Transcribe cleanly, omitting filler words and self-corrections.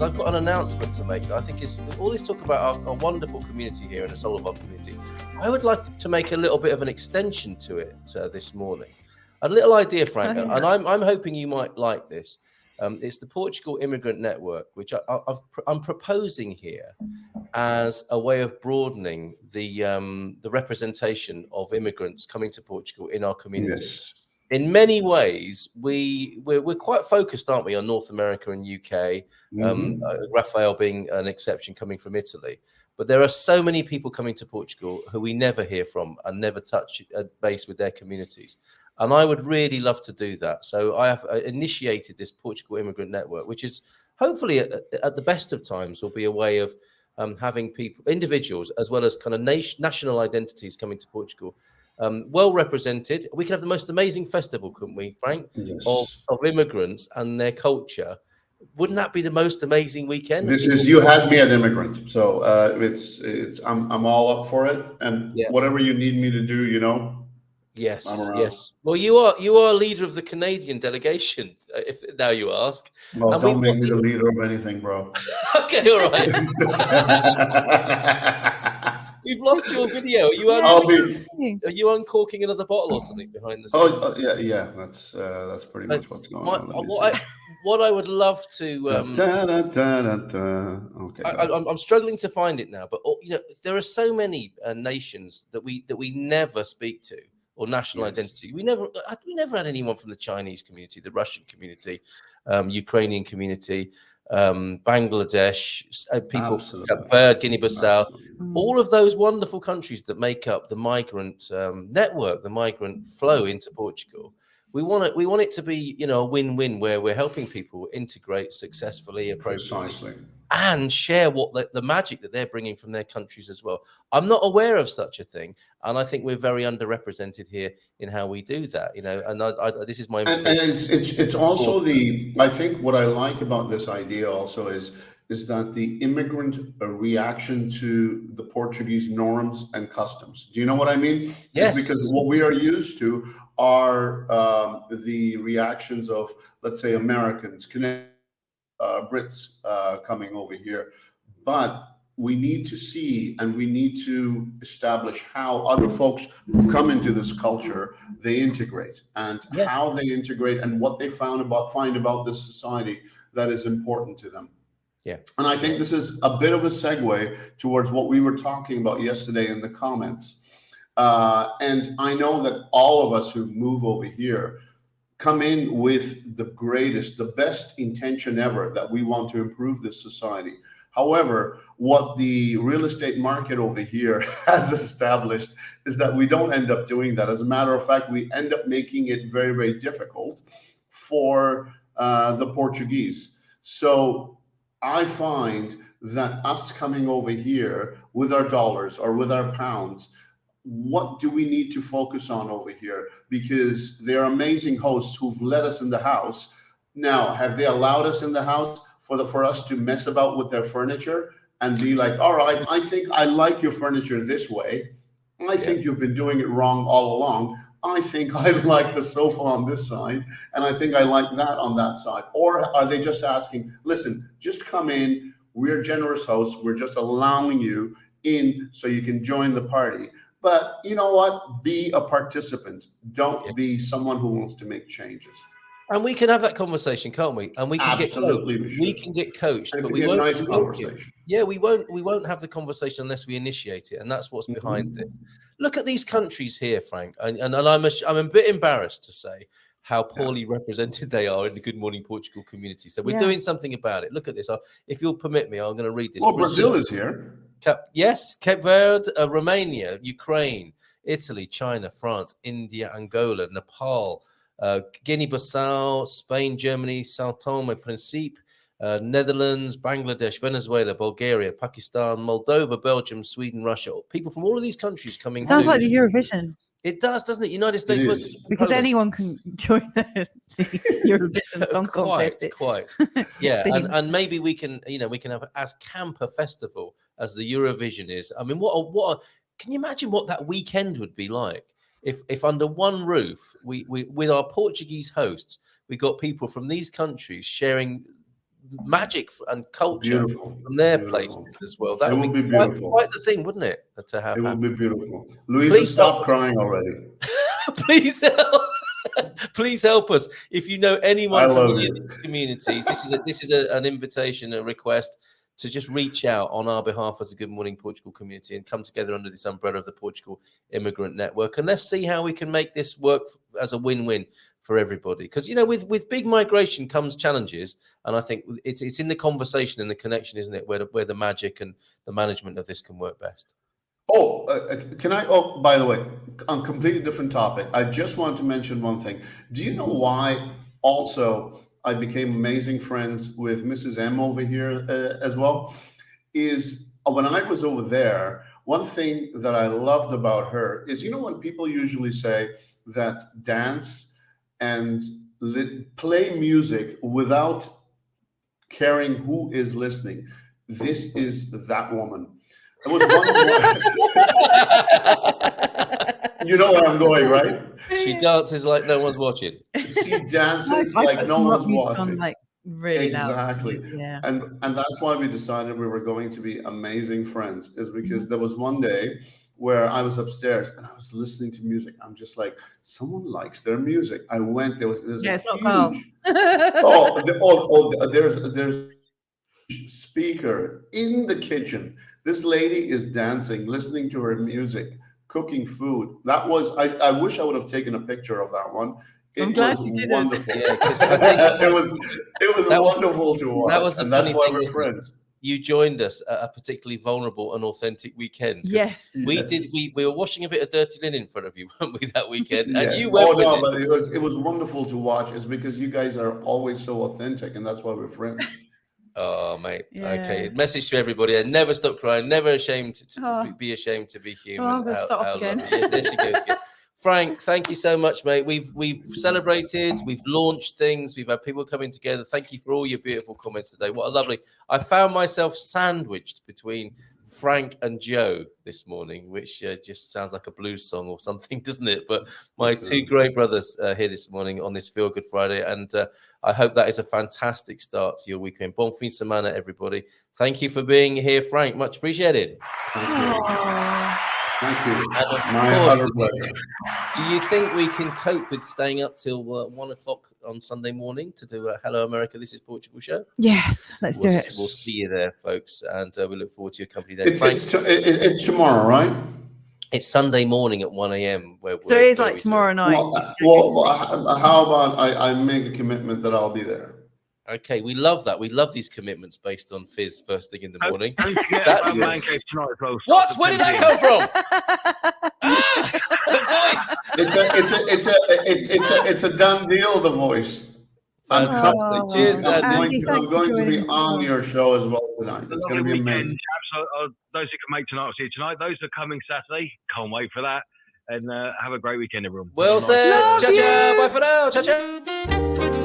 I've got an announcement to make that I think is all this talk about our wonderful community here and the soul of our community. I would like to make a little bit of an extension to it this morning. A little idea, Frank, and I'm hoping you might like this. It's the Portugal Immigrant Network, which I'm proposing here as a way of broadening the representation of immigrants coming to Portugal in our community. Yes. In many ways, we're quite focused, aren't we, on North America and UK, Raphael being an exception coming from Italy. But there are so many people coming to Portugal who we never hear from and never touch base with their communities. And I would really love to do that. So I have initiated this Portugal Immigrant Network, which is hopefully at the best of times will be a way of having people, individuals, as well as kind of national identities coming to Portugal, well represented. We could have the most amazing festival, couldn't we, Frank? Yes. Of immigrants and their culture. Wouldn't that be the most amazing weekend? You had me at immigrant, so I'm all up for it, and whatever you need me to do, Yes, yes. Well, you are leader of the Canadian delegation. If now you ask. Well, don't make me the leader of anything, bro. Okay, all right. You've lost your video. Are you uncorking another bottle or something behind the scenes? Oh, yeah. That's pretty much what's going on. What I would love to. Okay. I'm struggling to find it now, but there are so many nations that we never speak to, or national identity. We never had anyone from the Chinese community, the Russian community, Ukrainian community. Bangladesh, people from Verde, Guinea-Bissau, all of those wonderful countries that make up the migrant network, the migrant flow into Portugal. We want it to be, a win-win where we're helping people integrate successfully, appropriately, and share what the magic that they're bringing from their countries as well. I'm not aware of such a thing, and I think we're very underrepresented here in how we do that. And this is my invitation. And it's also I think what I like about this idea also is that the immigrant reaction to the Portuguese norms and customs. Do you know what I mean? Yes. It's because what we are used to are the reactions of, let's say, Americans, Canadians, Brits coming over here. But we need to see and we need to establish how other folks who come into this culture, they integrate, and how they integrate and what they find about this society that is important to them. Yeah. And I think this is a bit of a segue towards what we were talking about yesterday in the comments. And I know that all of us who move over here come in with the best intention ever, that we want to improve this society. However, what the real estate market over here has established is that we don't end up doing that. As a matter of fact, we end up making it very, very difficult for the Portuguese. So I find that us coming over here with our dollars or with our pounds, what do we need to focus on over here? Because they're amazing hosts who've let us in the house. Now, have they allowed us in the house for us to mess about with their furniture and be like, all right, I think I like your furniture this way. I think you've been doing it wrong all along. I think I like the sofa on this side, and I think I like that on that side. Or are they just asking, listen, just come in. We're generous hosts. We're just allowing you in so you can join the party. But you know what? Be a participant. Don't be someone who wants to make changes. And we can have that conversation, can't we? And we can Absolutely get coached. We can get coached, but we won't. Nice conversation. We won't have the conversation unless we initiate it, and that's what's behind it. Look at these countries here, Frank, and I'm a bit embarrassed to say how poorly represented they are in the Good Morning Portugal community. So we're doing something about it. Look at this. If you'll permit me, I'm going to read this. Well, Brazil is here. Cape Verde, Romania, Ukraine, Italy, China, France, India, Angola, Nepal, Guinea-Bissau, Spain, Germany, Sao Tomé, Príncipe, Netherlands, Bangladesh, Venezuela, Bulgaria, Pakistan, Moldova, Belgium, Sweden, Russia. People from all of these countries coming. Sounds like the Eurovision. It does, doesn't it? United States, because anyone can join the Eurovision Song Contest. Quite. Yeah, and maybe we can have as camp a festival as the Eurovision is. I mean, can you imagine what that weekend would be like? If under one roof, we with our Portuguese hosts, we got people from these countries sharing magic and culture Beautiful. from their Beautiful. places as well. That It would would be quite, beautiful. quite the thing, wouldn't it? To have It would happen. be beautiful. Louisa, Please stop help. crying already. Please help. Please help us. If you know anyone I from love any of you. these communities, this is an invitation, a request to just reach out on our behalf as a Good Morning Portugal community and come together under this umbrella of the Portugal Immigrant Network. And let's see how we can make this work as a win-win for everybody. Because, you know, with big migration comes challenges. And I think it's in the conversation and the connection, isn't it, where the magic and the management of this can work best. Oh, can I? Oh, by the way, on a completely different topic, I just want to mention one thing. Do you know why also I became amazing friends with Mrs. M over here as well? Is when I was over there, one thing that I loved about her is, you know, when people usually say that dance and play music without caring who is listening, this is that woman. It was one. You know where I'm going, right? She dances like no one's watching. She dances I like put no some rock one's music watching. on, like, really Exactly. loud. Yeah. And that's why we decided we were going to be amazing friends, is because there was one day where I was upstairs and I was listening to music. I'm just like, someone likes their music. I went, there's It's a not huge Carl. there's speaker in the kitchen. This lady is dancing, listening to her music, cooking food. That was, I wish I would have taken a picture of that one. It I'm glad was you didn't. wonderful. Yeah, 'cause I think it was wonderful to watch. that was the and that's funny why thing, we're wasn't it? friends. You joined us at a particularly vulnerable and authentic weekend. 'Cause Yes. we were washing a bit of dirty linen in front of you, weren't we, that weekend? And Yes. you went with no, it. but it was wonderful to watch. It's because you guys are always so authentic, and that's why we're friends. Oh, mate. Yeah. Okay. Message to everybody. And never stop crying. Never ashamed to Oh. be ashamed to be human. I'm gonna stop again. lovely. Yes, there she goes again. Frank, thank you so much, mate. We've celebrated, we've launched things, we've had people coming together. Thank you for all your beautiful comments today. What a lovely. I found myself sandwiched between Frank and Joe this morning, which just sounds like a blues song or something, doesn't it? But my two great brothers here this morning on this Feel Good Friday, and I hope that is a fantastic start to your weekend. Bon fin semana, everybody. Thank you for being here, Frank. Much appreciated. Thank you. And of My course, utter pleasure. do you think we can cope with staying up till 1 o'clock on Sunday morning to do a Hello America, This is Portugal show? Yes, let's do it. We'll see you there, folks, and we look forward to your company there. It's tomorrow, right? It's Sunday morning at 1 a.m. So it is like tomorrow night. Well, how about I make a commitment that I'll be there? Okay, we love that. We love these commitments based on fizz first thing in the morning. Don't forget That's about Man Cave tonight as well. What? Where did that come from? The voice. It's a done deal. The voice. Fantastic. Cheers, I'm Andy. going to be on your show as well tonight. It's going to be amazing. Chaps. Those who can make tonight, I'll see you tonight. Those who are coming Saturday, can't wait for that. And have a great weekend, everyone. Well said. Ciao, ciao. Bye for now. Ciao, ciao.